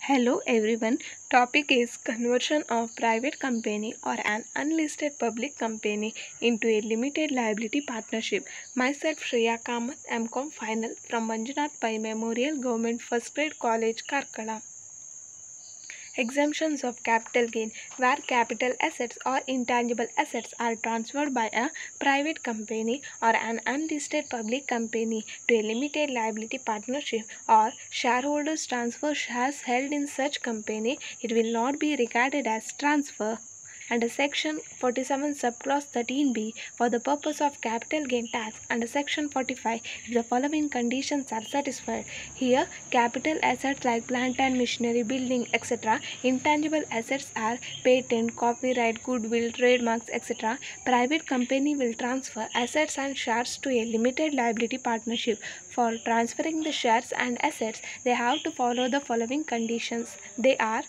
Hello everyone. Topic is conversion of private company or an unlisted public company into a limited liability partnership. Myself Shreya Kamath, MCOM final from Manjunath Pai Memorial Government First Grade College, Karkala. Exemptions of capital gain, where capital assets or intangible assets are transferred by a private company or an unlisted public company to a limited liability partnership, or shareholders transfer shares held in such company, it will not be regarded as transfer. Under Section 47 subclause 13b, for the purpose of capital gain tax under Section 45, if the following conditions are satisfied. Here, capital assets like plant and machinery, building, etc. Intangible assets are patent, copyright, goodwill, trademarks, etc. Private company will transfer assets and shares to a limited liability partnership. For transferring the shares and assets, they have to follow the following conditions. They are: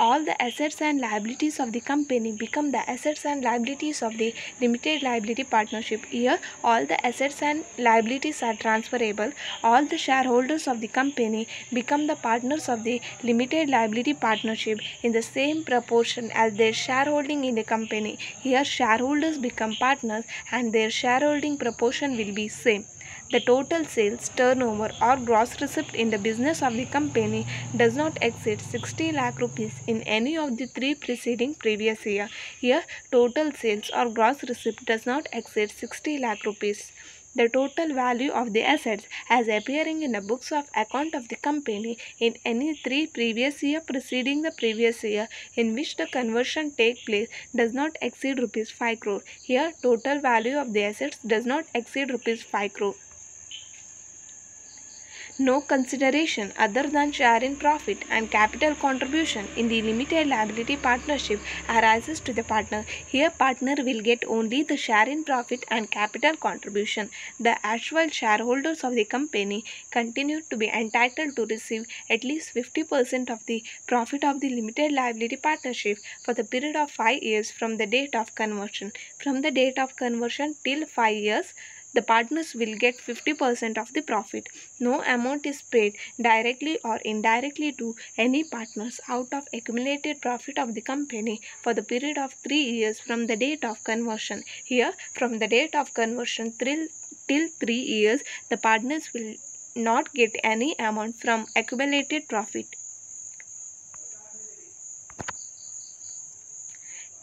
all the assets and liabilities of the company become the assets and liabilities of the limited liability partnership. Here, all the assets and liabilities are transferable. All the shareholders of the company become the partners of the limited liability partnership in the same proportion as their shareholding in the company. Here, shareholders become partners and their shareholding proportion will be same. The total sales, turnover or gross receipt in the business of the company does not exceed 60 lakh rupees in any of the three preceding previous year. Here, total sales or gross receipt does not exceed 60 lakh rupees. The total value of the assets as appearing in the books of account of the company in any three previous year preceding the previous year in which the conversion take place does not exceed rupees 5 crore. Here, total value of the assets does not exceed rupees 5 crore. No consideration other than share in profit and capital contribution in the limited liability partnership arises to the partner. Here, partner will get only the share in profit and capital contribution. The actual shareholders of the company continue to be entitled to receive at least 50% of the profit of the limited liability partnership for the period of 5 years from the date of conversion. From the date of conversion till 5 years, the partners will get 50% of the profit. No amount is paid directly or indirectly to any partners out of accumulated profit of the company for the period of 3 years from the date of conversion. Here, from the date of conversion till 3 years, the partners will not get any amount from accumulated profit.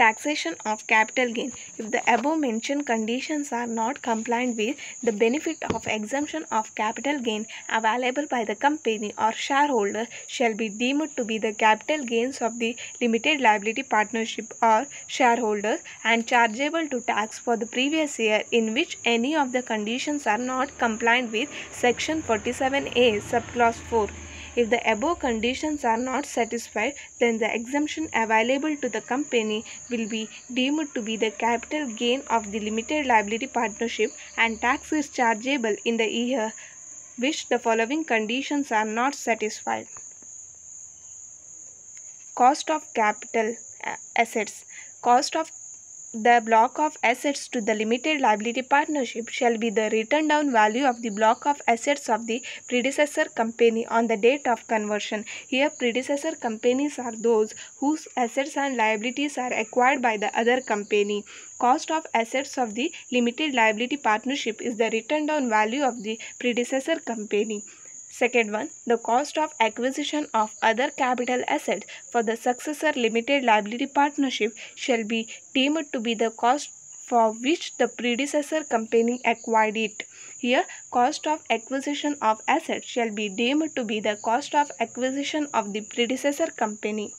Taxation of capital gain. If the above mentioned conditions are not compliant with, the benefit of exemption of capital gain available by the company or shareholder shall be deemed to be the capital gains of the limited liability partnership or shareholder and chargeable to tax for the previous year in which any of the conditions are not compliant with Section 47A subclause 4. If the above conditions are not satisfied, then the exemption available to the company will be deemed to be the capital gain of the limited liability partnership and tax is chargeable in the year which the following conditions are not satisfied. Cost of capital assets. Cost of the block of assets to the limited liability partnership shall be the written down value of the block of assets of the predecessor company on the date of conversion. Here, predecessor companies are those whose assets and liabilities are acquired by the other company. Cost of assets of the limited liability partnership is the written down value of the predecessor company. Second one, the cost of acquisition of other capital assets for the successor limited liability partnership shall be deemed to be the cost for which the predecessor company acquired it. Here, cost of acquisition of assets shall be deemed to be the cost of acquisition of the predecessor company.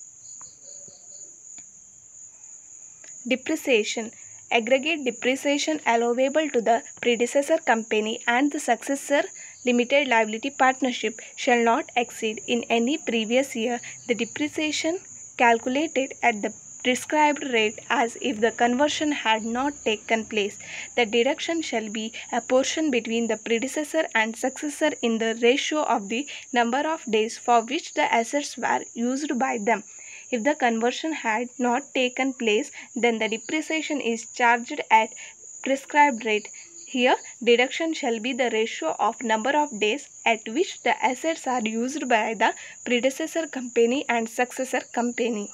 Depreciation. Aggregate depreciation allowable to the predecessor company and the successor limited liability partnership shall not exceed in any previous year the depreciation calculated at the prescribed rate as if the conversion had not taken place. The deduction shall be a portion between the predecessor and successor in the ratio of the number of days for which the assets were used by them. If the conversion had not taken place, then the depreciation is charged at prescribed rate. Here, deduction shall be the ratio of number of days at which the assets are used by the predecessor company and successor company.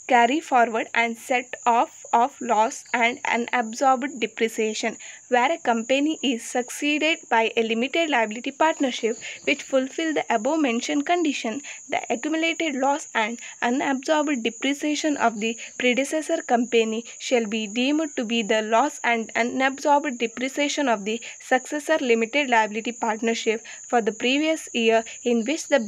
Carry forward and set off of loss and unabsorbed depreciation. Where a company is succeeded by a limited liability partnership which fulfill the above mentioned condition, the accumulated loss and unabsorbed depreciation of the predecessor company shall be deemed to be the loss and unabsorbed depreciation of the successor limited liability partnership for the previous year in which the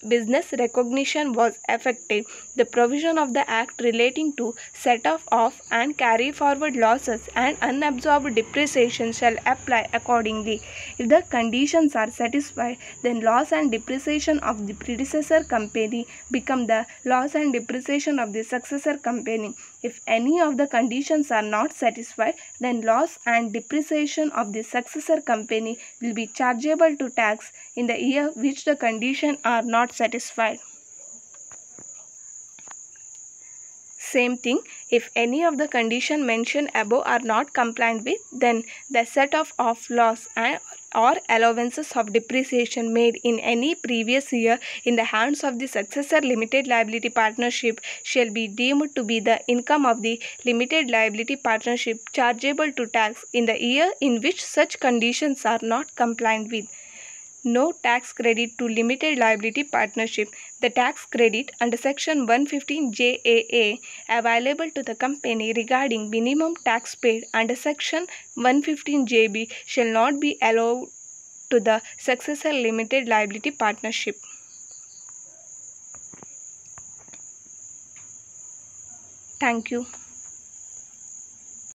business recognition was effected. The provision of the Act relating to set-off of and carry forward losses and unabsorbed depreciation shall apply accordingly. If the conditions are satisfied, then loss and depreciation of the predecessor company become the loss and depreciation of the successor company. If any of the conditions are not satisfied, then loss and depreciation of the successor company will be chargeable to tax in the year which the conditions are not satisfied. Same thing, if any of the conditions mentioned above are not complied with, then the set-off of loss or allowances of depreciation made in any previous year in the hands of the successor limited liability partnership shall be deemed to be the income of the limited liability partnership chargeable to tax in the year in which such conditions are not complied with. No tax credit to limited liability partnership. The tax credit under section 115 JAA available to the company regarding minimum tax paid under section 115 JB shall not be allowed to the successor limited liability partnership. Thank you.